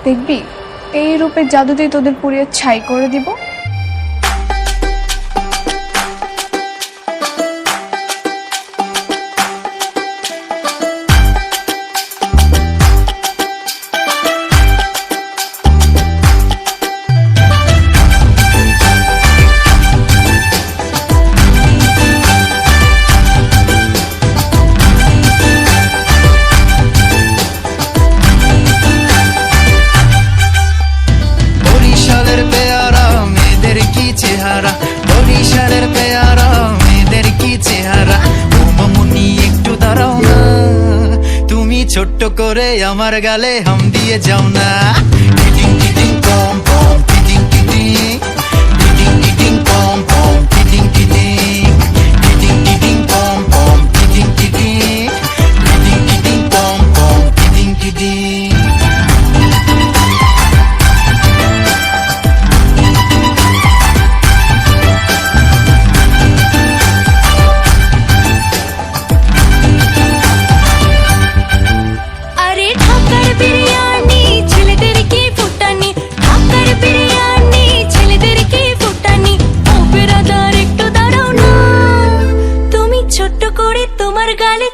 দেখবি এই রূপের জাদুতেই তোদের পুড়িয়ে ছাই করে দিব। বরিশালের পেয়ারা মেয়েদের কি চেহারা, ও মামুনি একটু দাঁড়াও না, তুমি ছোট্ট করে আমার গালে হাম দিয়ে যাও না। টিটিং টিটিং পম পম টিটিং টিটিং, টিটিং টিটিং পম পম টিটিং টিটিং, টিটিং টিটিং পম পম টিটিং টিটিং, টিটিং টিটিং পম পম টিটিং টিটিং। তোমার গালে